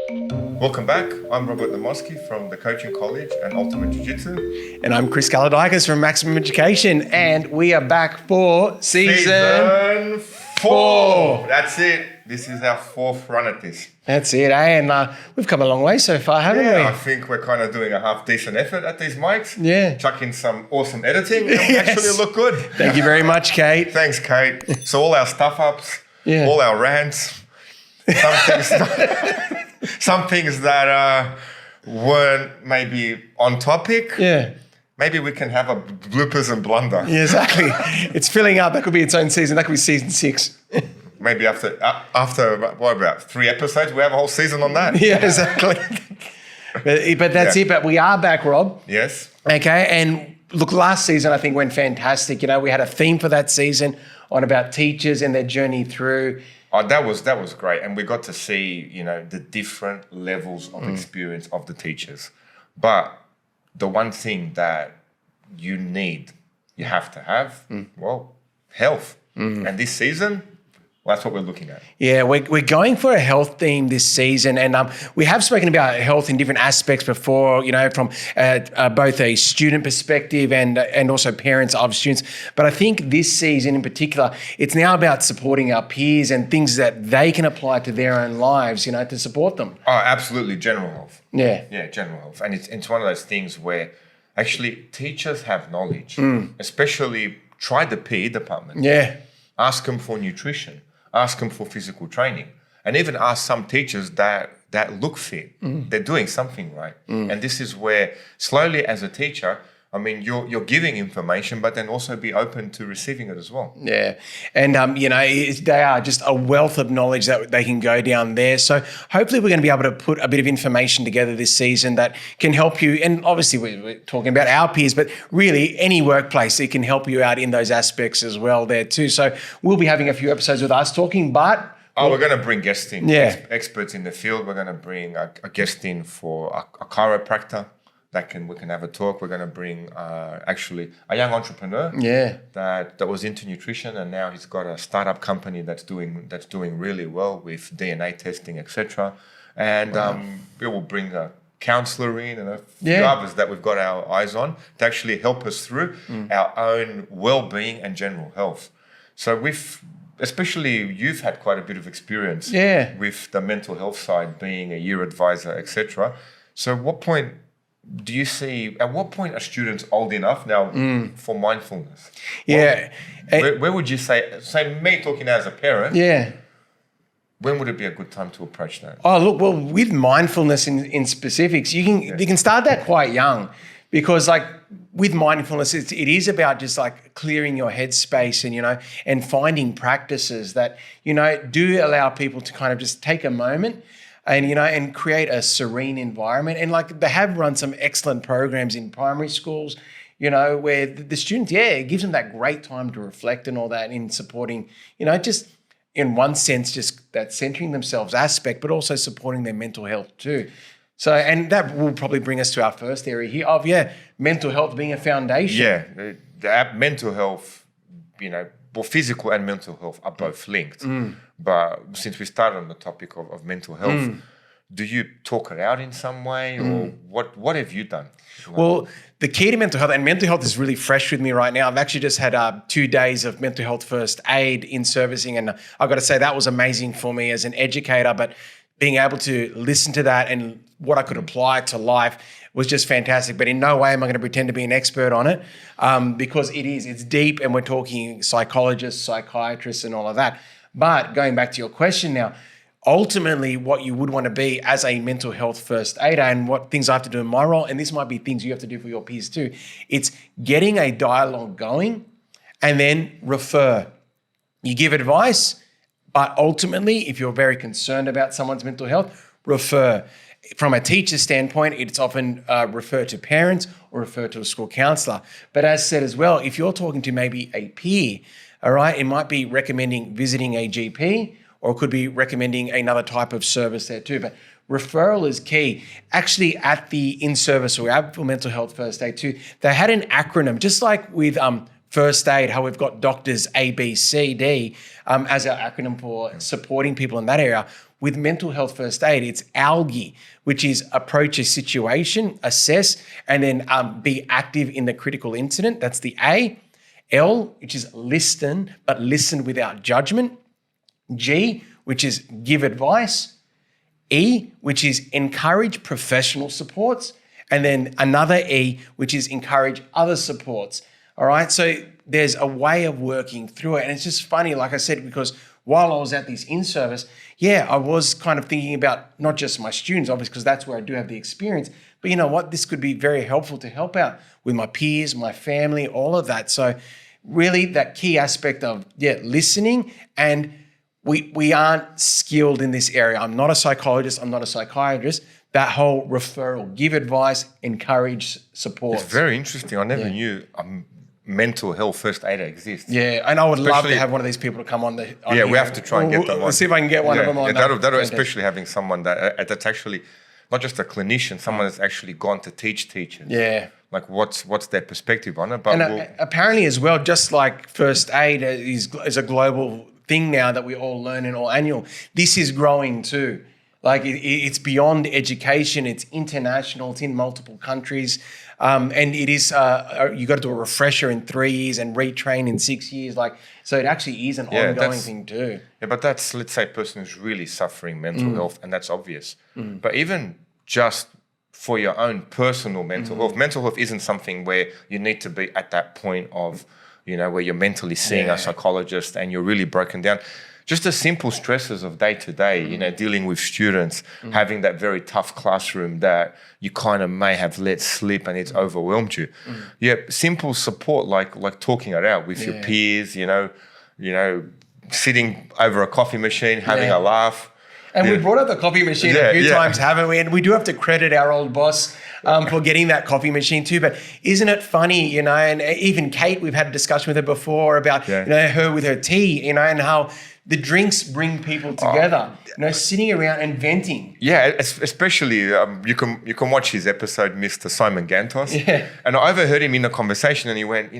Welcome back. I'm Robert Namoski from the Coaching College and Ultimate Jiu-Jitsu. And I'm Chris Galadikis from Maximum Education, and we are back for season 4. That's it. This is our 4th run at this. That's it, eh? And we've come a long way so far, haven't we? I think we're kind of doing a half-decent effort at these mics. Yeah. Chuck in some awesome editing. And we actually look good. Thank you very much, Kate. Thanks, Kate. So all our stuff-ups, all our rants, some things that weren't maybe on topic. Yeah. Maybe we can have a bloopers and blunder. Yeah, exactly. It's filling up. That could be its own season. That could be season 6. Maybe after what about 3 episodes, we have a whole season on that. Yeah, exactly. but that's it. But we are back, Rob. Yes. Okay. And look, last season I think went fantastic. You know, we had a theme for that season on about teachers and their journey through. Oh, that was great, and we got to see the different levels of experience of the teachers. But the one thing that you have to have, health. And this season, that's what we're looking at. Yeah, we're going for a health theme this season, and we have spoken about health in different aspects before, from both a student perspective and also parents of students. But I think this season in particular, it's now about supporting our peers and things that they can apply to their own lives, to support them. Oh, absolutely, general health. Yeah, general health, and it's one of those things where actually teachers have knowledge, especially try the PE department. Yeah, ask them for nutrition. Ask them for physical training, and even ask some teachers that look fit. They're doing something right. And this is where slowly as a teacher, I mean, you're giving information, but then also be open to receiving it as well. Yeah. And, they are just a wealth of knowledge that they can go down there. So hopefully we're going to be able to put a bit of information together this season that can help you. And obviously we're talking about our peers, but really any workplace, it can help you out in those aspects as well there too. So we'll be having a few episodes with us talking, but... we're going to bring guests in, experts in the field. We're going to bring a guest in for a chiropractor. We can have a talk. We're going to bring actually a young entrepreneur that was into nutrition, and now he's got a startup company that's doing really well with DNA testing, etc. And we will bring a counselor in and a few others that we've got our eyes on to actually help us through our own well-being and general health. So especially you've had quite a bit of experience with the mental health side, being a year advisor, etc. So at what point are students old enough now for mindfulness? Yeah. Where would you say me talking as a parent, when would it be a good time to approach that? Oh, look, well, with mindfulness in specifics, you can start that quite young, because with mindfulness, it is about just clearing your headspace and finding practices that, do allow people to kind of just take a moment and create a serene environment. And they have run some excellent programs in primary schools, where the students, it gives them that great time to reflect and all that in supporting, just in one sense, just that centering themselves aspect, but also supporting their mental health too. So, and that will probably bring us to our first area here of, mental health being a foundation. Yeah, mental health, physical and mental health are both linked. But since we started on the topic of mental health, do you talk it out in some way, or what have you done? Well, the key to mental health, and mental health is really fresh with me right now. I've actually just had 2 days of mental health first aid in servicing, and I've got to say that was amazing for me as an educator, but being able to listen to that and what I could apply to life was just fantastic. But in no way am I going to pretend to be an expert on it, because it's deep, and we're talking psychologists, psychiatrists and all of that. But going back to your question now, ultimately what you would want to be as a mental health first aider, and what things I have to do in my role, and this might be things you have to do for your peers too, it's getting a dialogue going and then refer. You give advice, but ultimately, if you're very concerned about someone's mental health, refer. From a teacher's standpoint, it's often refer to parents or refer to a school counsellor. But as said as well, if you're talking to maybe a peer, all right, it might be recommending visiting a GP, or it could be recommending another type of service there too. But referral is key. Actually, at the in-service or our mental health first aid too, they had an acronym, just like with first aid, how we've got doctors A, B, C, D as our acronym for supporting people in that area. With mental health first aid, it's ALGEE, which is approach a situation, assess, and then be active in the critical incident. That's the A. L, which is listen, but listen without judgment. G, which is give advice. E, which is encourage professional supports. And then another E, which is encourage other supports. All right. So there's a way of working through it. And it's just funny, like I said, because while I was at this in-service, I was kind of thinking about not just my students, obviously, because that's where I do have the experience, but you know what? This could be very helpful to help out with my peers, my family, all of that. So really that key aspect of, listening, and we aren't skilled in this area. I'm not a psychologist. I'm not a psychiatrist. That whole referral, give advice, encourage support. It's very interesting. I never knew mental health first aider exists. Yeah, and I would love to have one of these people to come on the. We have to try and get them on. Let's see if I can get one of them on. That'll especially having someone that's actually not just a clinician, someone that's actually gone to teach teachers. Yeah. Like what's their perspective on it? But apparently as well, just like first aid is a global thing now that we all learn in all annual. This is growing too. Like it's beyond education. It's international. It's in multiple countries. And it is, you got to do a refresher in 3 years and retrain in 6 years. So it actually is an ongoing thing too. Yeah, but that's, let's say a person who's really suffering mental health, and that's obvious. But even just for your own personal mental health isn't something where you need to be at that point of, where you're mentally seeing a psychologist and you're really broken down. Just the simple stresses of day to day, dealing with students, having that very tough classroom that you kind of may have let slip and it's overwhelmed you. Simple support like talking it out with your peers, sitting over a coffee machine, having a laugh. And we brought up the coffee machine a few times, haven't we? And we do have to credit our old boss for getting that coffee machine too. But isn't it funny, and even Kate, we've had a discussion with her before about, her with her tea, and how the drinks bring people together, sitting around and venting. Yeah, especially you can watch his episode, Mr. Simon Gantos. Yeah. And I overheard him in a conversation and he went,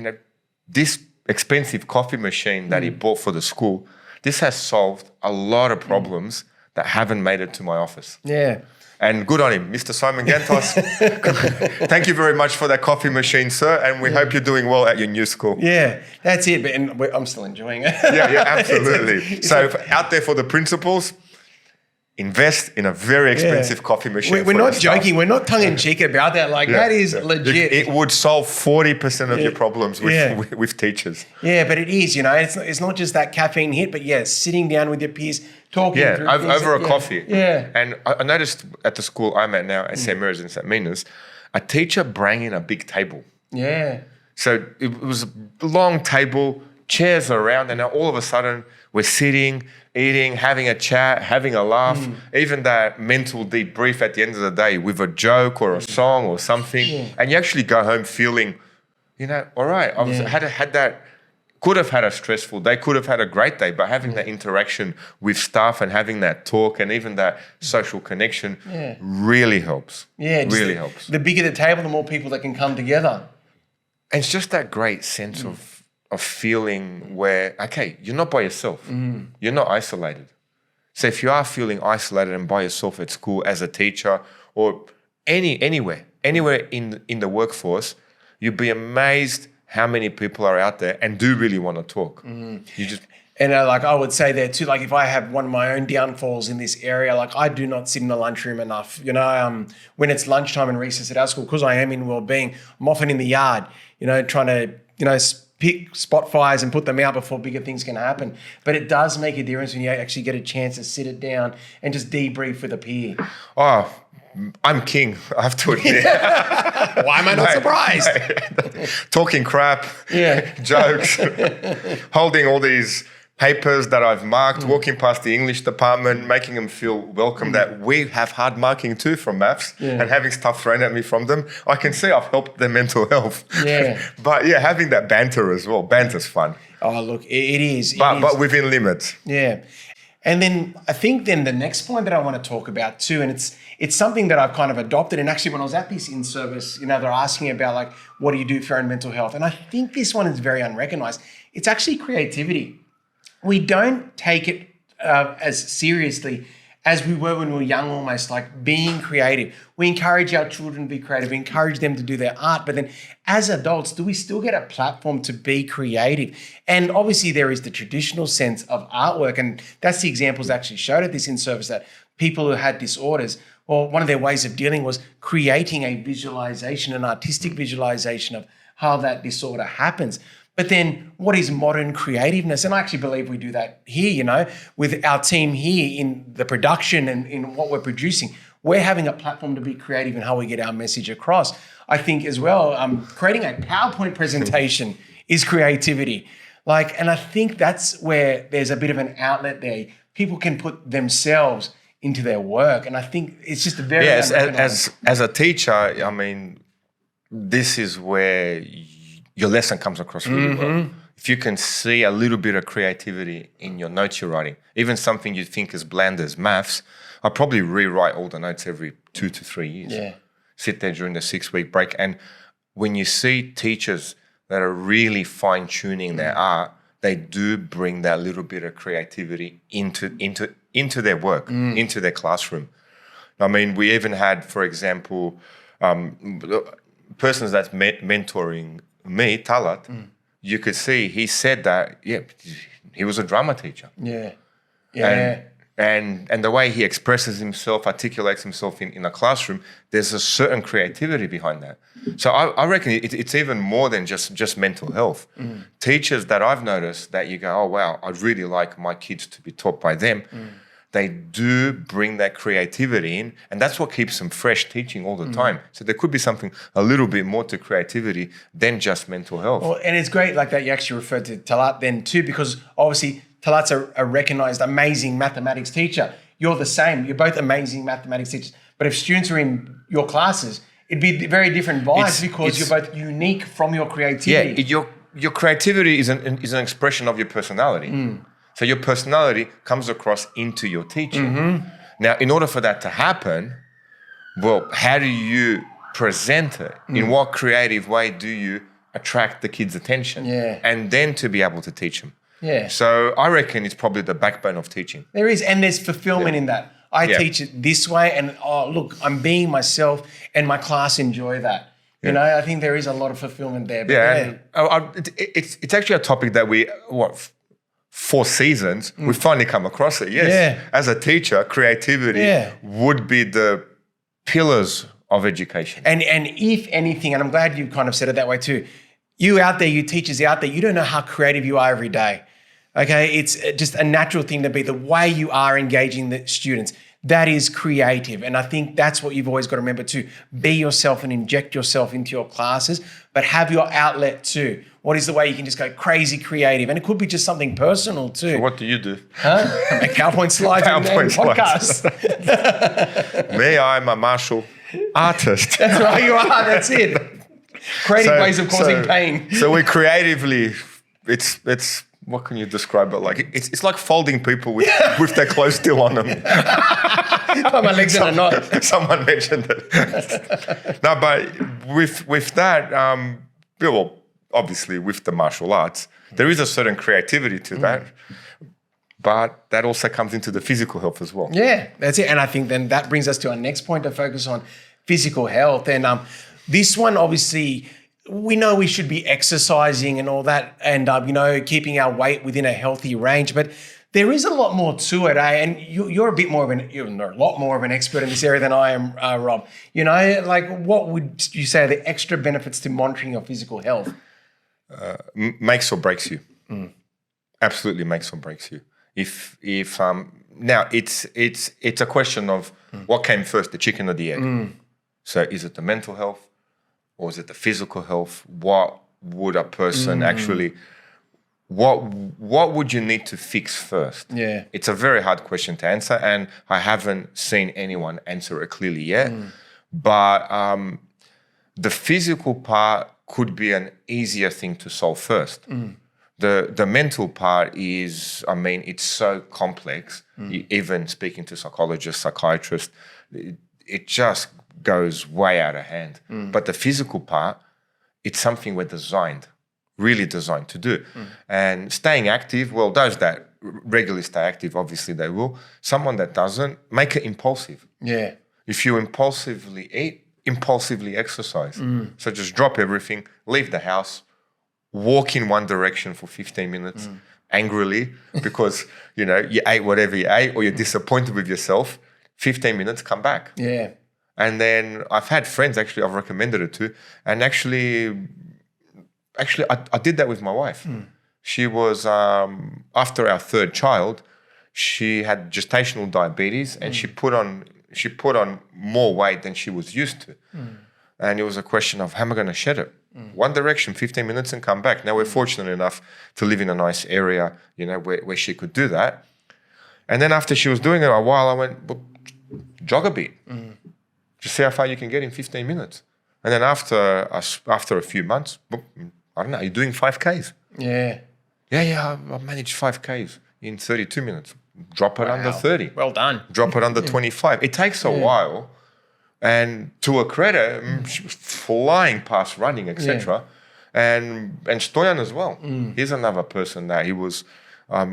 this expensive coffee machine that he bought for the school, this has solved a lot of problems that haven't made it to my office. Yeah. And good on him, Mr. Simon Gantos. Thank you very much for that coffee machine, sir. And we hope you're doing well at your new school. Yeah, that's it. But I'm still enjoying it. Yeah, absolutely. So out there for the principals, invest in a very expensive coffee machine. We're not joking. We're not tongue-in-cheek about that. That is legit. It would solve 40% of your problems with teachers. Yeah, but it is, it's not just that caffeine hit, but sitting down with your peers, talking through over a coffee. Yeah. And I noticed at the school I'm at now, at St. Mary's and St. Mina's, a teacher brought in a big table. Yeah. So it was a long table, chairs around, and now all of a sudden we're sitting, eating, having a chat, having a laugh, even that mental debrief at the end of the day with a joke or a song or something. Yeah. And you actually go home feeling, all right, I had that. Could have had a stressful day, could have had a great day, but having that interaction with staff and having that talk and even that social connection really helps. Yeah, really helps. The bigger the table, the more people that can come together. And it's just that great sense of feeling where, okay, you're not by yourself. You're not isolated. So if you are feeling isolated and by yourself at school as a teacher or anywhere in the workforce, you'd be amazed how many people are out there and do really want to talk. You just... And I would say there too, if I have one of my own downfalls in this area, I do not sit in the lunchroom enough. When it's lunchtime and recess at our school, because I am in wellbeing, I'm often in the yard, trying to, pick spot fires and put them out before bigger things can happen. But it does make a difference when you actually get a chance to sit it down and just debrief with a peer. Oh, I'm king, I have to admit. Why am I not surprised? Talking crap, jokes, holding all these papers that I've marked, walking past the English department, making them feel welcome that we have hard marking too from maths and having stuff thrown at me from them. I can see I've helped their mental health. Yeah. But having that banter as well. Banter's fun. Oh, look, it is. But within limits. Yeah. And then I think then the next point that I want to talk about too, and it's something that I've kind of adopted. And actually when I was at this in-service, they're asking about like, what do you do for your own mental health? And I think this one is very unrecognized. It's actually creativity. We don't take it as seriously as we were when we were young, almost like being creative. We encourage our children to be creative. We encourage them to do their art. But then as adults, do we still get a platform to be creative? And obviously there is the traditional sense of artwork. And that's the examples actually showed at this in-service, that people who had disorders, well, one of their ways of dealing was creating a visualization, an artistic visualization of how that disorder happens. But then what is modern creativeness? And I actually believe we do that here, with our team here in the production and in what we're producing. We're having a platform to be creative in how we get our message across. I think as well, creating a PowerPoint presentation is creativity. And I think that's where there's a bit of an outlet there. People can put themselves into their work. And I think it's just a very... Yes, as a teacher, I mean, this is where your lesson comes across really well. If you can see a little bit of creativity in your notes you're writing, even something you think is bland as maths, I probably rewrite all the notes every 2 to 3 years. Yeah. Sit there during the 6-week break. And when you see teachers that are really fine-tuning their art, they do bring that little bit of creativity into their work, into their classroom. I mean, we even had, for example, persons that's mentoring me, Talat, you could see he said that, he was a drama teacher. Yeah. Yeah. And the way he expresses himself, articulates himself in a classroom, there's a certain creativity behind that. So I reckon it's even more than just mental health. Teachers that I've noticed that you go, oh, wow, I'd really like my kids to be taught by them. They do bring that creativity in, and that's what keeps them fresh teaching all the time. So there could be something a little bit more to creativity than just mental health. Well, and it's great like that you actually referred to Talat then too, because obviously Talat's a recognized amazing mathematics teacher. You're the same. You're both amazing mathematics teachers. But if students are in your classes, it'd be very different vibes because you're both unique from your creativity. Yeah, your creativity is an expression of your personality. So your personality comes across into your teaching. Now, in order for that to happen, well, how do you present it? In what creative way do you attract the kids' attention? And then to be able to teach them. So I reckon it's probably the backbone of teaching. There is, and there's fulfillment in that. I teach it this way, and look, I'm being myself, and my class enjoy that. I think there is a lot of fulfillment there. But it's actually a topic that 4 seasons, we finally come across it. Yes. As a teacher, creativity would be the pillars of education. And if anything, and I'm glad you kind of said it that way too, you out there, you teachers out there, you don't know how creative you are every day. Okay, it's just a natural thing to be. The way you are engaging the students, that is creative. And I think that's what you've always got to remember too. Be yourself and inject yourself into your classes, but have your outlet too. What is the way you can just go crazy creative? And it could be just something personal too. So what do you do? Make PowerPoint slides and podcasts. Me, I'm a martial artist. That's right, you are. That's it. Creative ways of causing pain. So we creatively, it's what can you describe it like? It's like folding people with their clothes still on them. My legs in a knot. Someone mentioned it. No, but with that, well, obviously with the martial arts, there is a certain creativity to that. But that also comes into the physical health as well. Yeah, that's it. And I think then that brings us to our next point to focus on physical health. And this one, obviously, we know we should be exercising and all that and, keeping our weight within a healthy range. But there is a lot more to it, eh? And you're a lot more of an expert in this area than I am, Rob. What would you say are the extra benefits to monitoring your physical health? Makes or breaks you. Absolutely makes or breaks you. Now it's a question of what came first, the chicken or the egg. So is it the mental health or is it the physical health? What would a person actually, what would you need to fix first? Yeah. It's a very hard question to answer, and I haven't seen anyone answer it clearly yet. But the physical part could be an easier thing to solve first. The mental part is, I mean, it's so complex. Even speaking to psychologists, psychiatrists, it just goes way out of hand. But the physical part, it's something we're really designed to do. And staying active, well, those that regularly stay active, obviously they will. Someone that doesn't, make it impulsive. Yeah. If you impulsively eat, impulsively exercise. So just drop everything, leave the house, walk in one direction for 15 minutes angrily because, you know, you ate whatever you ate or you're disappointed with yourself. 15 minutes, come back. Yeah. And then I've had friends, actually, I've recommended it to, and actually I did that with my wife. She was, after our third child, she had gestational diabetes and she put on more weight than she was used to. And it was a question of, how am I going to shed it? One direction, 15 minutes and come back. Now we're fortunate enough to live in a nice area, you know, where she could do that. And then after she was doing it a while, I went, well, jog a bit. Just see how far you can get in 15 minutes. And then after a few months, I don't know, you're doing 5Ks. Yeah. Yeah, I managed 5Ks in 32 minutes. Drop it under 30. Well done. Drop it under 25. It takes a while. And to her credit, she was flying past running, etc. And Stoyan as well. He's another person that he was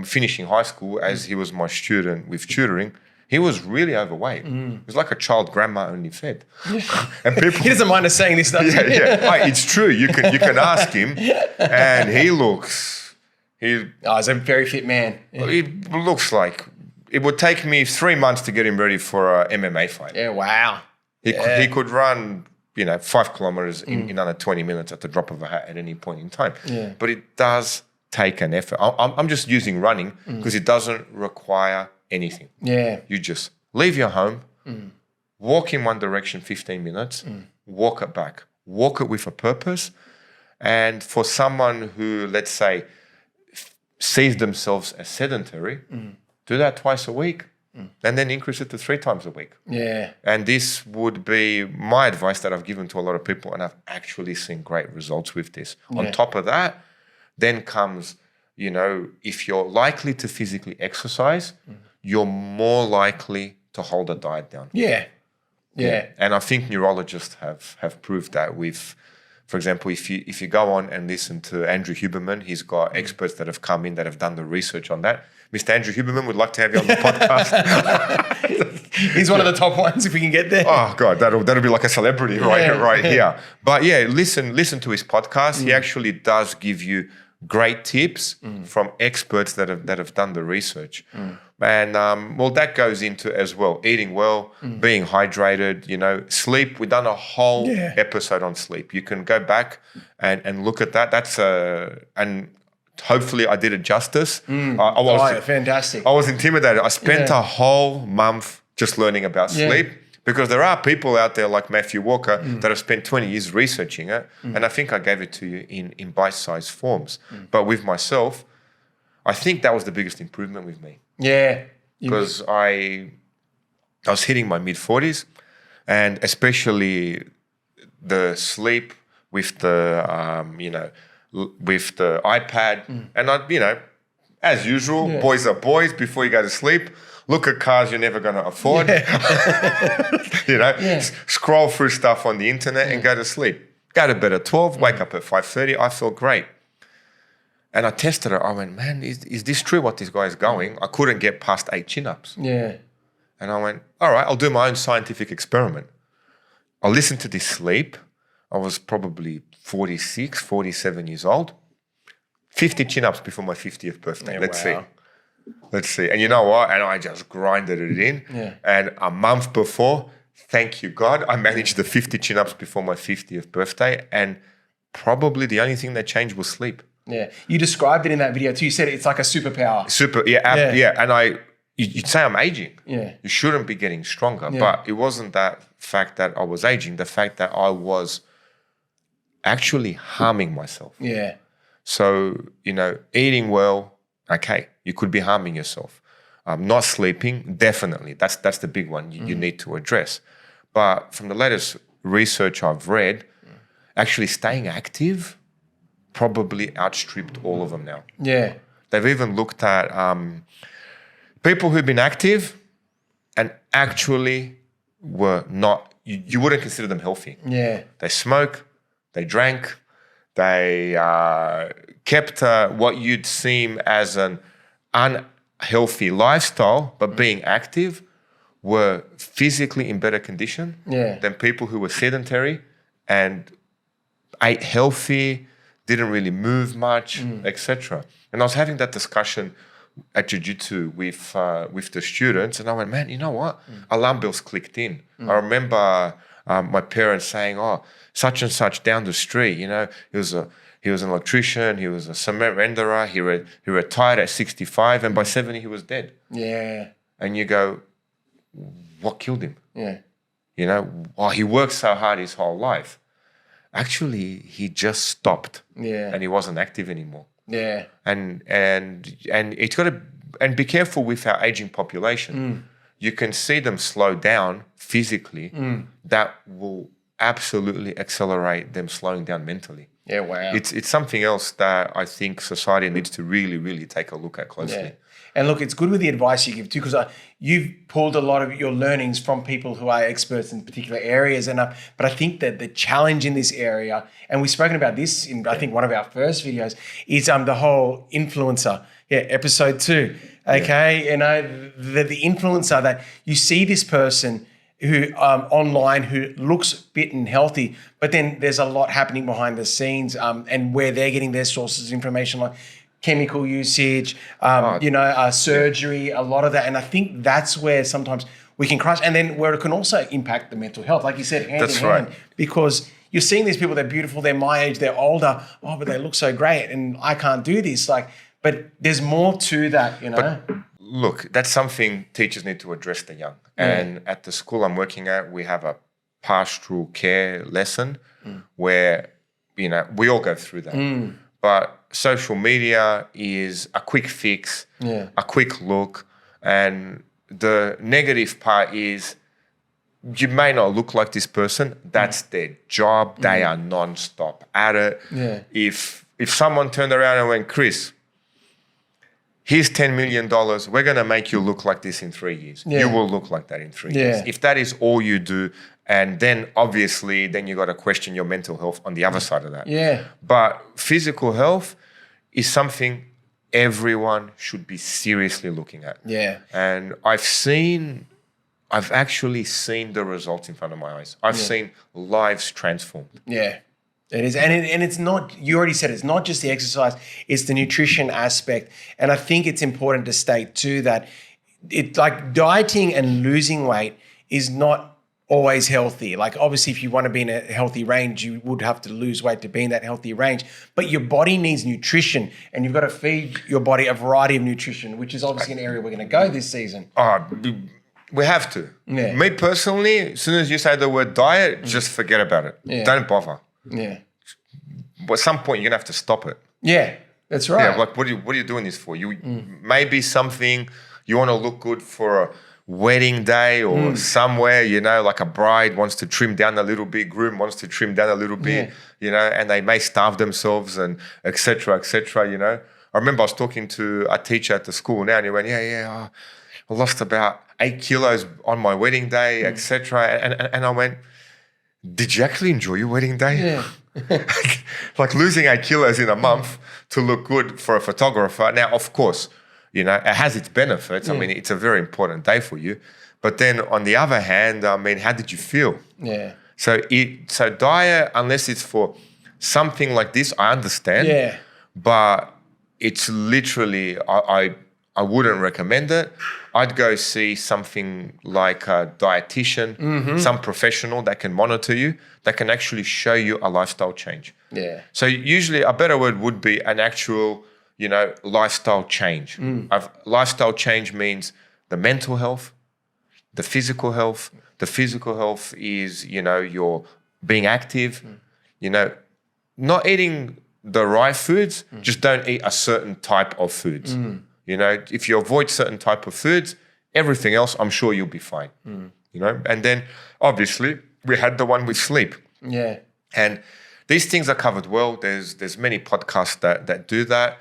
finishing high school as he was my student with tutoring. He was really overweight. He was like a child grandma only fed. And people, he doesn't mind us saying this stuff. It's true. You can ask him, and he's He looks like it would take me 3 months to get him ready for a MMA fight. Yeah, wow. He could run, 5 kilometers in under 20 minutes at the drop of a hat at any point in time. Yeah. But it does take an effort. I'm just using running because it doesn't require anything. Yeah. You just leave your home, walk in one direction 15 minutes, walk it back. Walk it with a purpose. And for someone who, let's say, sees themselves as sedentary, do that twice a week. And then increase it to 3 times a week. Yeah. And this would be my advice that I've given to a lot of people, and I've actually seen great results with this. Yeah. On top of that, then comes, if you're likely to physically exercise, you're more likely to hold a diet down. Yeah. Yeah. And I think neurologists have proved that with, for example, if you go on and listen to Andrew Huberman, he's got experts that have come in that have done the research on that. Mr. Andrew Huberman, would like to have you on the podcast. He's one of the top ones if we can get there. Oh God, that'll be like a celebrity right here. But yeah, listen to his podcast. He actually does give you great tips from experts that have done the research. And that goes into as well eating well, being hydrated, sleep. We've done a whole episode on sleep. You can go back and look at that. That's and hopefully I did it justice. Fantastic. I was intimidated. I spent a whole month just learning about sleep because there are people out there like Matthew Walker that have spent 20 years researching it. And I think I gave it to you in bite-sized forms. But with myself, I think that was the biggest improvement with me. Yeah. Because I was hitting my mid-40s, and especially the sleep with the, with the iPad. And I, as usual, boys are boys. Before you go to sleep, look at cars you're never going to afford. Scroll through stuff on the internet and go to sleep. Go to bed at 12, wake up at 5:30. I feel great. And I tested it. I went, man, is this true what this guy is going? I couldn't get past 8 chin-ups. Yeah. And I went, all right, I'll do my own scientific experiment. I'll listen to this sleep. I was probably 46, 47 years old. 50 chin-ups before my 50th birthday. Yeah, Let's see. And you know what? And I just grinded it in. Yeah. And a month before, thank you, God, I managed the 50 chin-ups before my 50th birthday. And probably the only thing that changed was sleep. Yeah. You described it in that video too. You said it's like a superpower. And you'd say I'm aging. Yeah. You shouldn't be getting stronger. Yeah. But it wasn't that fact that I was aging, the fact that I was actually harming myself. Yeah. So, eating well, okay, you could be harming yourself. Not sleeping, definitely. That's the big one you need to address. But from the latest research I've read, actually staying active probably outstripped all of them now. Yeah. They've even looked at people who've been active and actually were not, you wouldn't consider them healthy. Yeah. They smoke, they drank, they kept what you'd seem as an unhealthy lifestyle, but being active, were physically in better condition than people who were sedentary and ate healthy, didn't really move much, etc. And I was having that discussion at jiu-jitsu with the students, and I went, man, you know what? Alarm bells clicked in. I remember my parents saying, oh, such and such down the street, you know, he was an electrician, he was a cement renderer, he retired at 65, and by 70 he was dead. Yeah. And you go, what killed him? Yeah. You know, oh, he worked so hard his whole life. Actually, he just stopped. Yeah. And he wasn't active anymore. Yeah. And it's got to, and be careful with our aging population. You can see them slow down physically. That will absolutely accelerate them slowing down mentally. Yeah, wow. It's something else that I think society needs to really, really take a look at closely. Yeah. And look, it's good with the advice you give too, because you've pulled a lot of your learnings from people who are experts in particular areas. And but I think that the challenge in this area, and we've spoken about this in, I think, one of our first videos, is the whole influencer. Yeah, episode 2. Okay, you know, the influencer that you see this person who online who looks fit and healthy, but then there's a lot happening behind the scenes, and where they're getting their sources of information, like chemical usage, surgery, a lot of that. And I think that's where sometimes we can crash, and then where it can also impact the mental health, like you said, hand in hand, because you're seeing these people, they're beautiful, they're my age, they're older, oh, but they look so great, and I can't do this. Like, but there's more to that, you know. But look, that's something teachers need to address the young. And at the school I'm working at, we have a pastoral care lesson where, you know, we all go through that. But social media is a quick fix, a quick look. And the negative part is you may not look like this person. That's their job. They are non-stop at it. Yeah. If someone turned around and went, Chris, here's $10 million. We're going to make you look like this in 3 years. Yeah. You will look like that in 3 years. If that is all you do, and then obviously then you got to question your mental health on the other side of that. Yeah. But physical health is something everyone should be seriously looking at. Yeah. And I've actually seen the results in front of my eyes. I've seen lives transformed. Yeah. It is, and it's not, you already said, it's not just the exercise, it's the nutrition aspect. And I think it's important to state too that it, like, dieting and losing weight is not always healthy. Like, obviously, if you want to be in a healthy range, you would have to lose weight to be in that healthy range. But your body needs nutrition, and you've got to feed your body a variety of nutrition, which is obviously an area we're going to go this season. We have to. Yeah. Me personally, as soon as you say the word diet, just forget about it. Yeah. Don't bother. Yeah. But at some point, you're going to have to stop it. Yeah, that's right. Yeah, like, what are you doing this for? Maybe something, you want to look good for a wedding day or somewhere, you know, like a bride wants to trim down a little bit, groom wants to trim down a little bit, you know, and they may starve themselves and et cetera, you know. I remember I was talking to a teacher at the school now, and he went, I lost about 8 kilos on my wedding day, et cetera. And I went, did you actually enjoy your wedding day? Yeah. Like losing 8 kilos in a month to look good for a photographer. Now, of course, you know, it has its benefits. I mean, it's a very important day for you. But then on the other hand, I mean, how did you feel? Yeah. So diet, unless it's for something like this, I understand. Yeah. But it's literally, I wouldn't recommend it. I'd go see something like a dietitian, some professional that can monitor you, that can actually show you a lifestyle change. Yeah. So usually a better word would be an actual, you know, lifestyle change. Lifestyle change means the mental health, the physical health. The physical health is, you know, you're being active, you know, not eating the right foods, just don't eat a certain type of foods. You know, if you avoid certain type of foods, everything else, I'm sure you'll be fine. You know, and then obviously we had the one with sleep. Yeah. And these things are covered well. There's many podcasts that do that.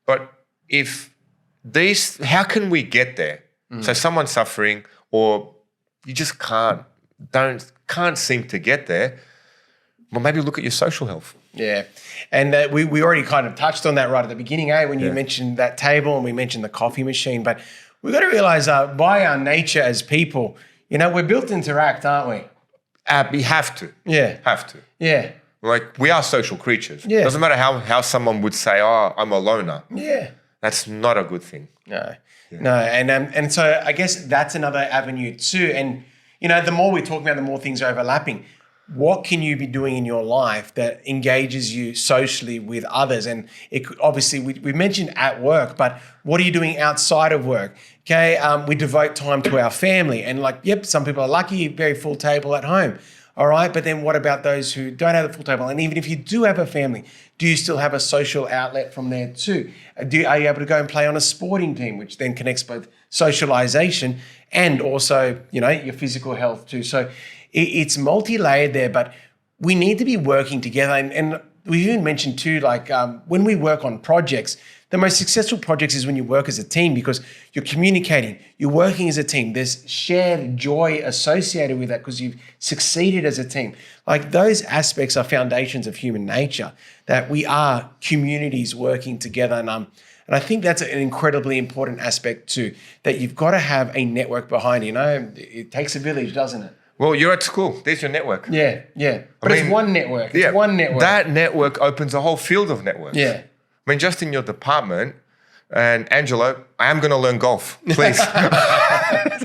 But how can we get there? So someone's suffering, or you just can't seem to get there. Well, maybe look at your social health. Yeah. And we already kind of touched on that right at the beginning, when you mentioned that table and we mentioned the coffee machine. But we've got to realize by our nature as people, we're built to interact, aren't we? We have to. Yeah. Have to. Yeah. Like, we are social creatures. Yeah. Doesn't matter how someone would say, oh, I'm a loner. Yeah. That's not a good thing. No. Yeah. No. And so I guess that's another avenue too. And, the more we talk about, the more things are overlapping. What can you be doing in your life that engages you socially with others? And obviously we mentioned at work, but what are you doing outside of work? Okay, we devote time to our family, and some people are lucky, very full table at home. All right, but then what about those who don't have a full table? And even if you do have a family, do you still have a social outlet from there too? Are you able to go and play on a sporting team, which then connects both socialization and also, your physical health too? So it's multi-layered there, but we need to be working together. And we even mentioned too, when we work on projects, the most successful projects is when you work as a team, because you're communicating, you're working as a team. There's shared joy associated with that because you've succeeded as a team. Those aspects are foundations of human nature, that we are communities working together. And I think that's an incredibly important aspect too, that you've got to have a network behind you. It takes a village, doesn't it? Well, you're at school. There's your network. Yeah. But it's one network. It's one network. That network opens a whole field of networks. Yeah. I mean, just in your department, and Angelo, I am going to learn golf, please. I've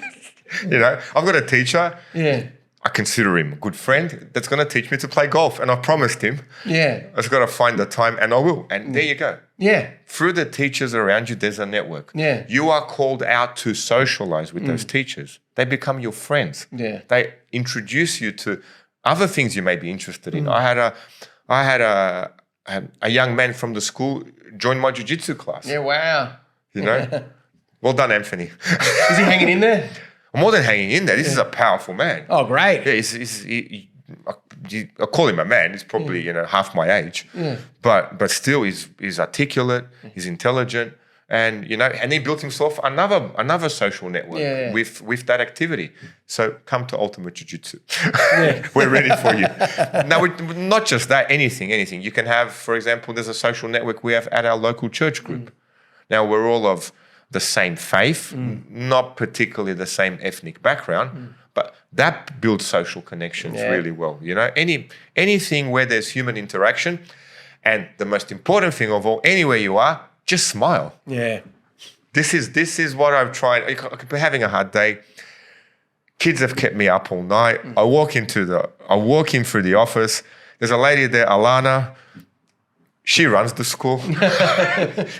got a teacher. Yeah. I consider him a good friend that's going to teach me to play golf. And I promised him. Yeah. I've got to find the time, and I will. And there you go. Yeah. Through the teachers around you, there's a network. Yeah. You are called out to socialize with those teachers. They become your friends. Yeah. They introduce you to other things you may be interested in. I had a young man from the school join my jiu-jitsu class. Yeah, wow. Well done, Anthony. Is he hanging in there? More than hanging in there. This is a powerful man. Oh, great. Yeah, I call him a man. He's probably half my age. Yeah. But still, he's articulate. He's intelligent, and he built himself another social network with that activity. So come to Ultimate Jiu-Jitsu. Yeah. We're ready for you. Now, not just that. Anything. You can have, for example, there's a social network we have at our local church group. Now, we're all of the same faith, not particularly the same ethnic background, but that builds social connections really well. Anything where there's human interaction, and the most important thing of all, anywhere you are, just smile. Yeah. This is what I've tried. I could be having a hard day. Kids have kept me up all night. I walk in through the office. There's a lady there, Alana. She runs the school.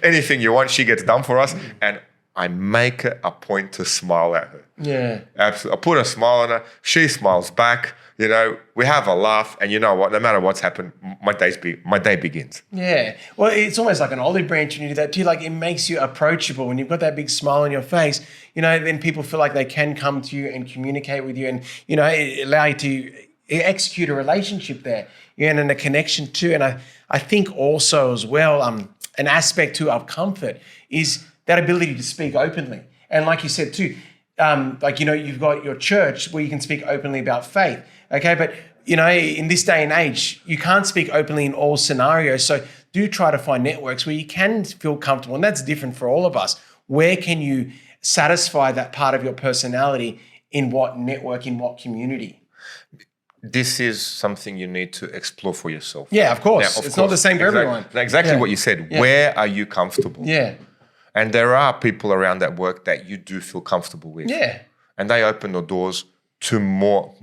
Anything you want, she gets done for us. And I make it a point to smile at her. Yeah. Absolutely. I put a smile on her. She smiles back. We have a laugh. And you know what? No matter what's happened, my day begins. Yeah. Well, it's almost like an olive branch when you do that too. It makes you approachable. When you've got that big smile on your face, then people feel like they can come to you and communicate with you, and, it allow you to execute a relationship there, and a connection too. And I think also as well, an aspect too of comfort is that ability to speak openly. And like you said too, you've got your church where you can speak openly about faith. Okay, but in this day and age, you can't speak openly in all scenarios. So do try to find networks where you can feel comfortable, and that's different for all of us. Where can you satisfy that part of your personality, in what network, in what community? This is something you need to explore for yourself. Yeah, of course. It's not the same for everyone. Exactly what you said. Yeah. Where are you comfortable? Yeah. And there are people around that work that you do feel comfortable with. Yeah. And they open the doors to more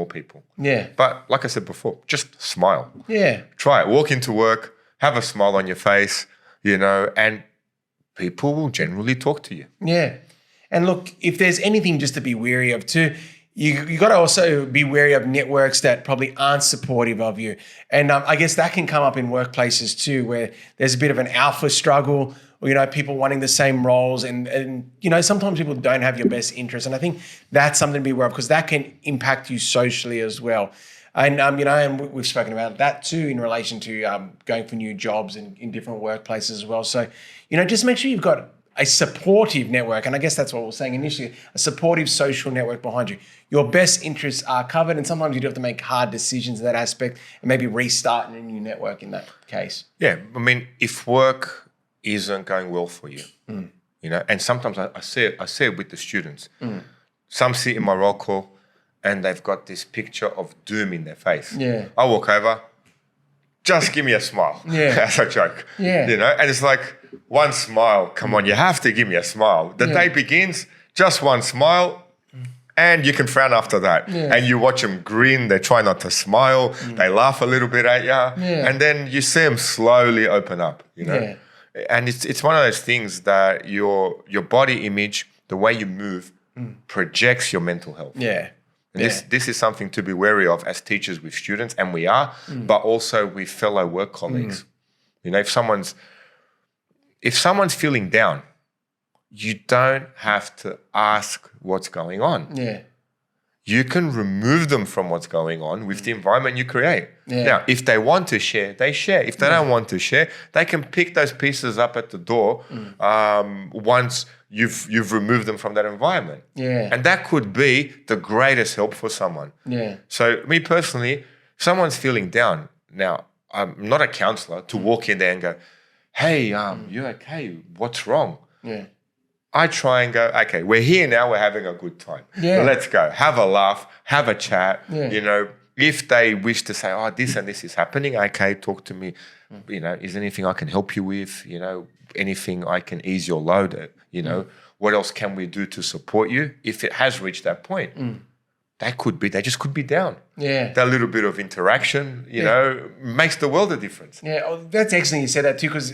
people. Yeah. But like I said before, just smile. Yeah. Try it. Walk into work, have a smile on your face, and people will generally talk to you. Yeah. And look, if there's anything just to be wary of too, you got to also be wary of networks that probably aren't supportive of you. And I guess that can come up in workplaces too, where there's a bit of an alpha struggle, or, people wanting the same roles, and sometimes people don't have your best interest. And I think that's something to be aware of, because that can impact you socially as well. And, and we've spoken about that too in relation to going for new jobs in different workplaces as well. So, just make sure you've got a supportive network. And I guess that's what we were saying initially, a supportive social network behind you. Your best interests are covered, and sometimes you do have to make hard decisions in that aspect and maybe restart a new network in that case. Yeah, I mean, if work isn't going well for you, and sometimes I see it with the students. Some sit in my roll call and they've got this picture of doom in their face. Yeah. I walk over, just give me a smile. Yeah. That's a joke. Yeah. And it's like, one smile, come on, you have to give me a smile. The day begins, just one smile, and you can frown after that. Yeah. And you watch them grin, they try not to smile, they laugh a little bit at you, and then you see them slowly open up, Yeah. And it's one of those things that your body image, the way you move, projects your mental health. Yeah. And this is something to be wary of as teachers with students, and we are, but also with fellow work colleagues. If someone's feeling down, you don't have to ask what's going on. Yeah. You can remove them from what's going on with the environment you create. Yeah. Now, if they want to share, they share. If they don't want to share, they can pick those pieces up at the door once you've removed them from that environment. Yeah. And that could be the greatest help for someone. Yeah. So me personally, if someone's feeling down, now I'm not a counselor to walk in there and go, hey, you okay? What's wrong? Yeah. I try and go, okay, we're here now, we're having a good time. Yeah. Let's go. Have a laugh, have a chat. Yeah. If they wish to say, oh, this and this is happening, okay, talk to me. Is there anything I can help you with? Anything I can ease your load? What else can we do to support you? If it has reached that point, they just could be down. Yeah. That little bit of interaction, makes the world a difference. Yeah, that's excellent you said that too, because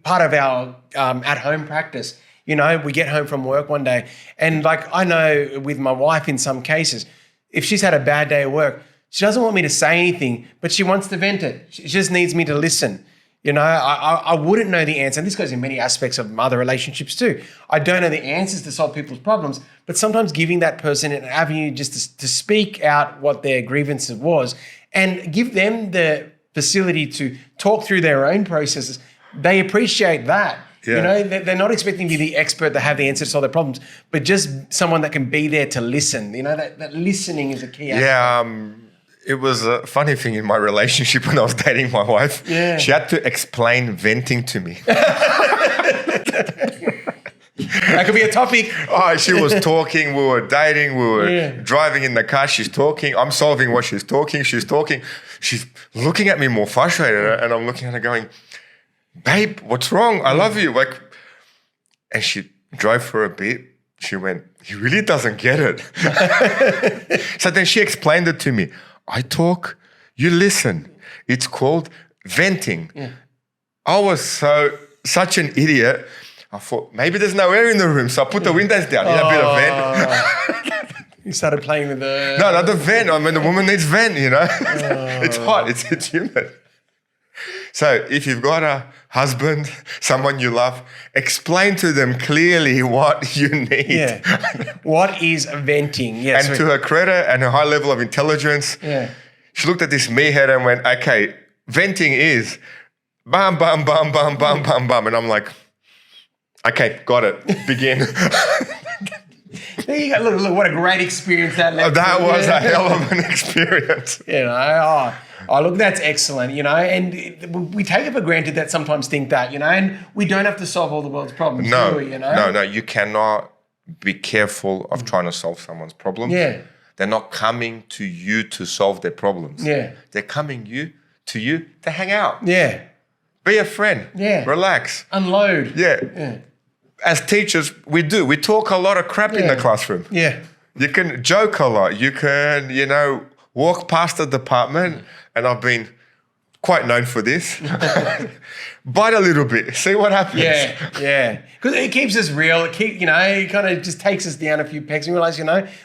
part of our at-home practice, we get home from work one day, and like I know with my wife in some cases, if she's had a bad day at work, she doesn't want me to say anything, but she wants to vent it. She just needs me to listen. I wouldn't know the answer, and this goes in many aspects of other relationships too. I don't know the answers to solve people's problems, but sometimes giving that person an avenue just to speak out what their grievance was and give them the facility to talk through their own processes, they appreciate that. Yeah. They're not expecting to be the expert to have the answer to solve their problems, but just someone that can be there to listen. That listening is a key aspect. Yeah, it was a funny thing in my relationship when I was dating my wife. Yeah. She had to explain venting to me. That could be a topic. Oh, she was talking, we were dating, we were driving in the car, she's talking, I'm solving what she's talking. She's looking at me more frustrated, and I'm looking at her going, babe, what's wrong? I love you. And she drove for a bit. She went, he really doesn't get it. So then she explained it to me. I talk, you listen. It's called venting. Yeah. I was such an idiot. I thought, maybe there's no air in the room, so I put the windows down, a bit of vent. You started playing with the... No, not the vent. I mean, the woman needs vent, It's hot, it's humid. So if you've got a husband, someone you love, explain to them clearly what you need. Yeah. What is venting? Yes. And to her credit and her high level of intelligence, she looked at this meathead and went, okay, venting is bam, bam, bam, bam, bam, bam, bam. And I'm like, okay, got it. Begin. There you go. Look, what a great experience that led That was a hell of an experience. Look, that's excellent, and we take it for granted that sometimes think that, and we don't have to solve all the world's problems, do we, No, you cannot be careful of trying to solve someone's problems. Yeah. They're not coming to you to solve their problems. Yeah. They're coming to you to hang out. Yeah. Be a friend. Yeah. Relax. Unload. Yeah. As teachers, we talk a lot of crap in the classroom. Yeah. You can joke a lot. You can, walk past the department, and I've been quite known for this. Bite a little bit, see what happens. Yeah. Because it keeps us real. It kind of just takes us down a few pegs and realize,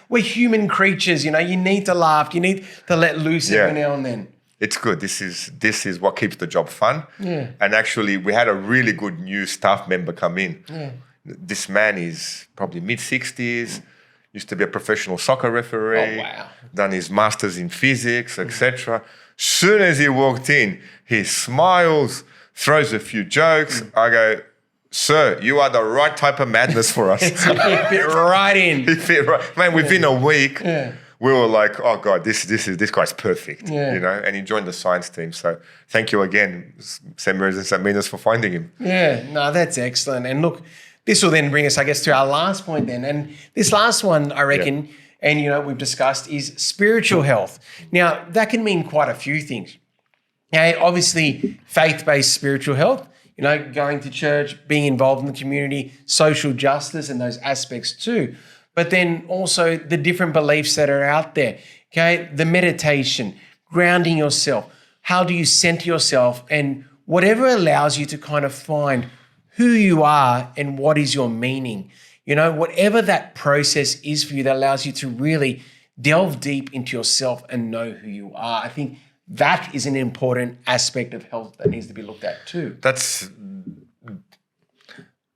we're human creatures. You need to laugh. You need to let loose every now and then. It's good. This is what keeps the job fun. Yeah. And actually, we had a really good new staff member come in. Yeah. This man is probably mid-60s, used to be a professional soccer referee. Oh, wow. Done his masters in physics, etc. Soon as he walked in, he smiles, throws a few jokes. I go, sir, you are the right type of madness for us. He fit right in. He fit right. Man, within a week, we were like, oh God, this guy's perfect. You know, and he joined the science team. So thank you again, St. Mary's and St. Minas, for finding him. Yeah, no, that's excellent. And look, this will then bring us, I guess, to our last point then. And this last one, I reckon, and you know, we've discussed, is spiritual health. Now, that can mean quite a few things. Okay, obviously, faith-based spiritual health, you know, going to church, being involved in the community, social justice and those aspects too. But then also the different beliefs that are out there, okay? The meditation, grounding yourself. How do you center yourself? And whatever allows you to kind of find who you are and what is your meaning. You know, whatever that process is for you that allows you to really delve deep into yourself and know who you are. I think that is an important aspect of health that needs to be looked at too.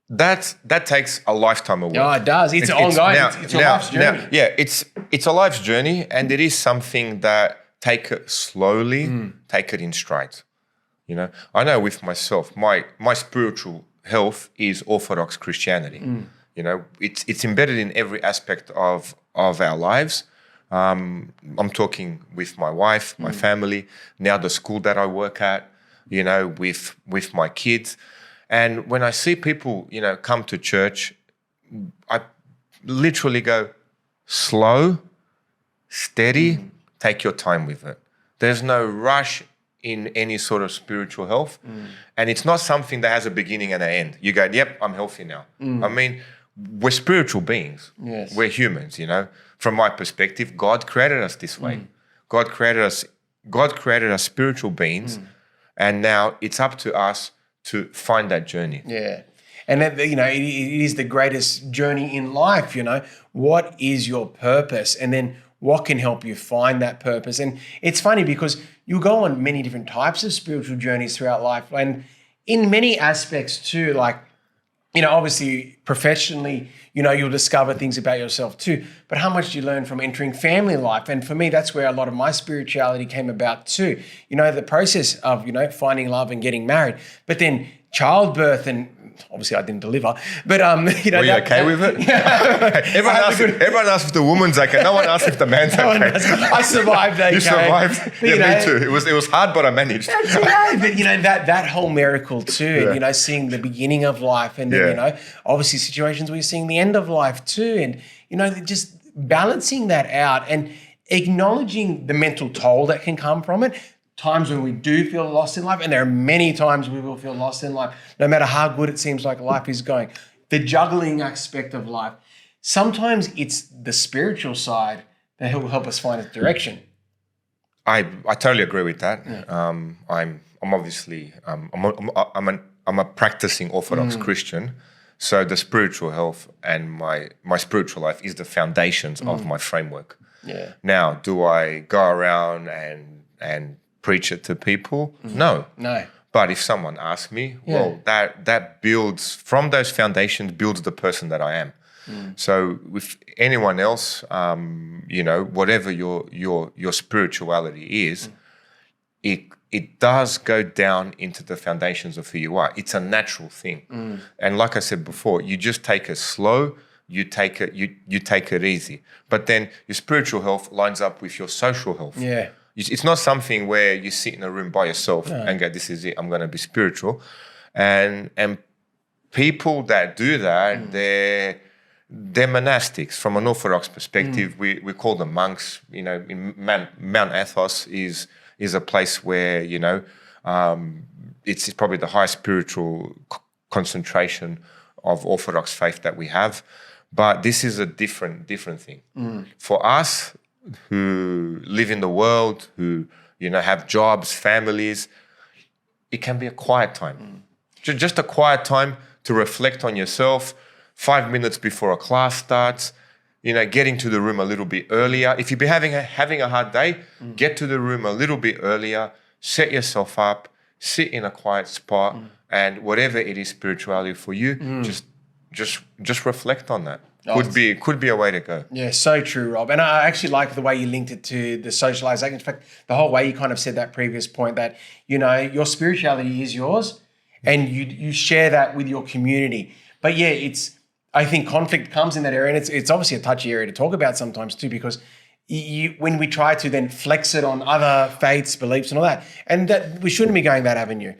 That takes a lifetime of work. Oh, it does. It's ongoing. It's a life's journey. It's a life's journey, and it is something that take it slowly, take it in strides. You know, I know with myself, my spiritual health is Orthodox Christianity. You know, it's embedded in every aspect of our lives. I'm talking with my wife, my family, now the school that I work at, you know, with my kids. And when I see people, you know, come to church, I literally go, slow, steady, take your time with it. There's no rush in any sort of spiritual health. And it's not something that has a beginning and an end. You go, yep, I'm healthy now. I mean, we're spiritual beings. Yes. We're humans, you know. From my perspective, God created us this way. God created us spiritual beings. And now it's up to us to find that journey. Yeah. And that, you know, it is the greatest journey in life, you know. What is your purpose? And then what can help you find that purpose? And it's funny because you go on many different types of spiritual journeys throughout life. And in many aspects too, like, you know, obviously professionally, you know, you'll discover things about yourself too. But how much do you learn from entering family life? And for me, that's where a lot of my spirituality came about too. You know, the process of, you know, finding love and getting married, but then childbirth, and obviously I didn't deliver, but you know. Were you okay with it? Yeah. everyone asks if the woman's okay. No one asks if the man's okay. I survived okay. You survived? But, me too. It was hard, but I managed. That's okay. But you know, that whole miracle too, and you know, seeing the beginning of life, and then, you know, obviously situations where you're seeing the end of life too, and you know, just balancing that out and acknowledging the mental toll that can come from it. Times when we do feel lost in life, and there are many times we will feel lost in life, no matter how good it seems like life is going. The juggling aspect of life, sometimes it's the spiritual side that will help us find a direction. I totally agree with that. Yeah. I'm obviously I'm a practicing Orthodox Christian, so the spiritual health and my spiritual life is the foundations of my framework. Yeah. Now, do I go around and preach it to people? No. But if someone asks me, well, that builds, from those foundations, builds the person that I am. So with anyone else, you know, whatever your spirituality is, it does go down into the foundations of who you are. It's a natural thing. And like I said before, you just take it slow, you take it easy. But then your spiritual health lines up with your social health. Yeah. It's not something where you sit in a room by yourself and go, this is it, I'm going to be spiritual. And people that do that, they're monastics. From an Orthodox perspective, we call them monks. You know, in Mount Athos is a place where, you know, it's probably the highest spiritual concentration of Orthodox faith that we have. But this is a different thing. For us, who live in the world, who, you know, have jobs, families, it can be a quiet time. Just a quiet time to reflect on yourself, 5 minutes before a class starts, you know, getting to the room a little bit earlier. If you've been having a hard day, get to the room a little bit earlier, set yourself up, sit in a quiet spot, and whatever it is spirituality for you, just reflect on that. could be a way to go. Yeah, so true, Rob. And I actually like the way you linked it to the socialization. In fact, the whole way you kind of said that previous point that, your spirituality is yours and you share that with your community. But yeah, I think conflict comes in that area, and it's obviously a touchy area to talk about sometimes too, because when we try to then flex it on other faiths, beliefs and all that, and that we shouldn't be going that avenue.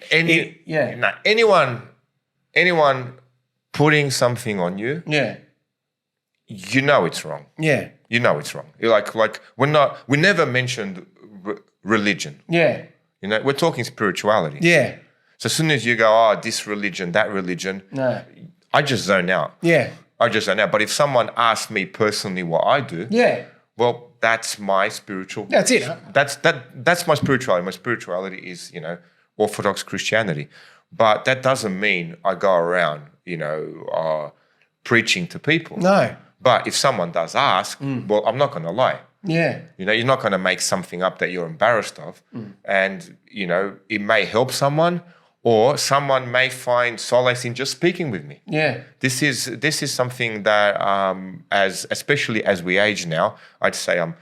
Anyone putting something on you, it's wrong. Yeah. It's wrong. You're like we never mentioned religion. Yeah. We're talking spirituality. Yeah. So as soon as you go, this religion, that religion, I just zone out. Yeah. I just zone out. But if someone asks me personally what I do, well, that's my spiritual. That's it. Huh? That's my spirituality. My spirituality is, Orthodox Christianity. But that doesn't mean I go around, preaching to people. No. But if someone does ask, well, I'm not going to lie. Yeah. You're not going to make something up that you're embarrassed of. And, it may help someone, or someone may find solace in just speaking with me. Yeah. This is something that, especially as we age now, I'd say I'm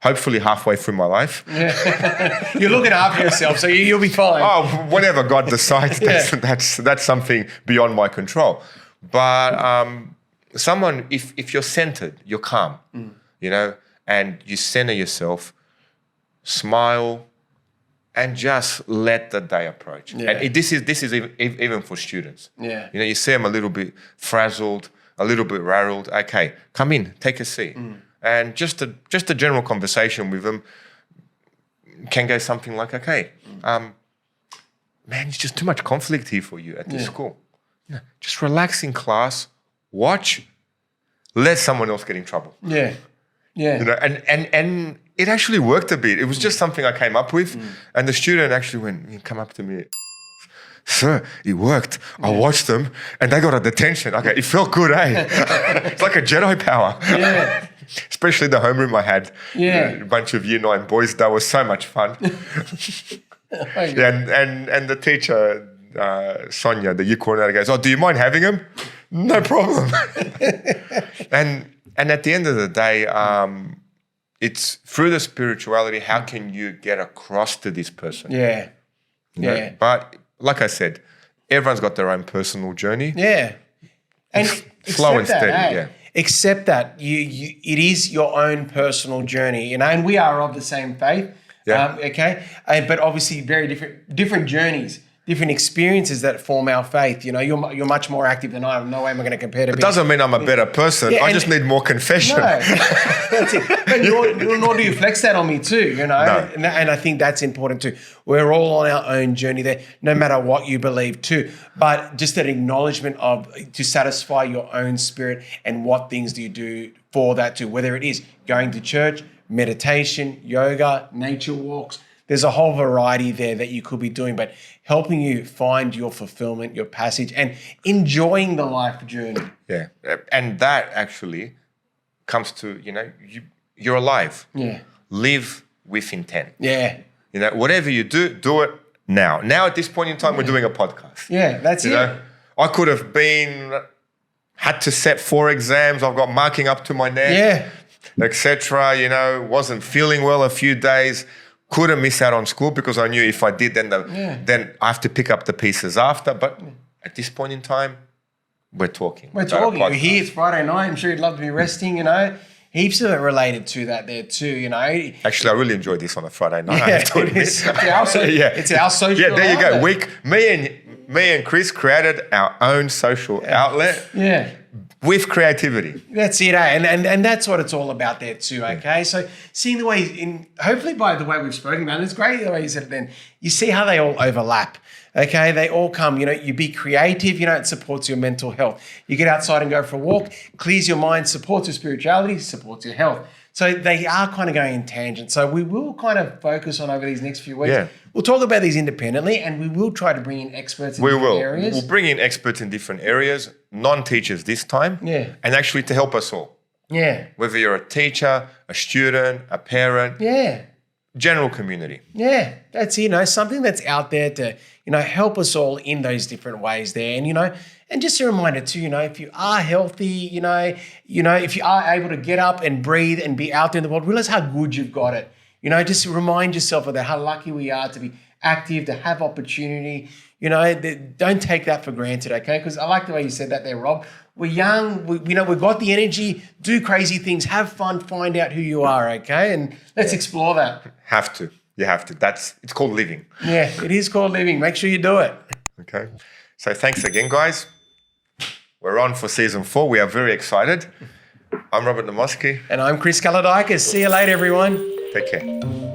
hopefully halfway through my life. Yeah. You're looking after yourself, so you'll be fine. Oh, whatever God decides, that's something beyond my control. But someone, if you're centered, you're calm, and you center yourself, smile, and just let the day approach. Yeah. And this is even for students. Yeah. You see them a little bit frazzled, a little bit rattled. Okay, come in, take a seat. And just a general conversation with them can go something like, okay, man, it's just too much conflict here for you at this school. Just relax in class, watch, let someone else get in trouble. Yeah. Yeah. And it actually worked a bit. It was just something I came up with. And the student actually come up to me, sir, it worked. I watched them and they got a detention. Okay, it felt good, eh? It's like a Jedi power. Yeah. Especially the homeroom I had. Yeah. A bunch of Year 9 boys. That was so much fun. And the teacher, Sonia, the year coordinator, goes, do you mind having him? No problem. And at the end of the day, it's through the spirituality, how can you get across to this person? Yeah. Yeah. But like I said, everyone's got their own personal journey. Yeah. And slow and steady, Accept that it is your own personal journey, and we are of the same faith. Yeah. Okay. But obviously very different journeys. Different experiences that form our faith. You're much more active than I am. No way am I going to compare to. It doesn't mean I'm a better person. Yeah, I just need more confession. No, that's it. But nor do you flex that on me too. No. And I think that's important too. We're all on our own journey there, no matter what you believe too. But just that acknowledgement to satisfy your own spirit, and what things do you do for that too? Whether it is going to church, meditation, yoga, nature walks. There's a whole variety there that you could be doing, but helping you find your fulfillment, your passage, and enjoying the life journey. Yeah, and that actually comes to, you're alive. Yeah. Live with intent. Yeah. Whatever you do it now. Now at this point in time, we're doing a podcast. Yeah, that's it. I could have had to set 4 exams. I've got marking up to my neck, etc. Wasn't feeling well a few days. Couldn't miss out on school because I knew if I did, then I have to pick up the pieces after. But at this point in time, we're talking. We're here. It's Friday night. I'm sure you'd love to be resting, Heaps of it related to that there too, Actually, I really enjoy this on a Friday night. Yeah, it's our social Yeah, there you outlet. Go. Me and Chris created our own social outlet. Yeah. With creativity. That's it, eh? And that's what it's all about there too, okay? So seeing the way, hopefully by the way we've spoken about it, it's great the way you said it then, you see how they all overlap, okay? They all come, you be creative, it supports your mental health. You get outside and go for a walk, clears your mind, supports your spirituality, supports your health. So they are kind of going in tangents. So we will kind of focus on over these next few weeks. Yeah. We'll talk about these independently, and we will try to bring in experts in different areas. We'll bring in experts in different areas, non-teachers this time, and actually to help us all. Yeah. Whether you're a teacher, a student, a parent. Yeah. general community. Yeah, that's, something that's out there to, help us all in those different ways there. And, and just a reminder too, if you are healthy, if you are able to get up and breathe and be out there in the world, realize how good you've got it. Just remind yourself of that, how lucky we are to be active, to have opportunity. Don't take that for granted, okay? Because I like the way you said that there, Rob. We're young, we've got the energy, do crazy things, have fun, find out who you are, okay? And let's explore that. You have to. It's called living. Yeah, it is called living. Make sure you do it. Okay. So thanks again, guys. We're on for season 4. We are very excited. I'm Robert Namoski. And I'm Chris Kaladikis. See you later, everyone. Take care.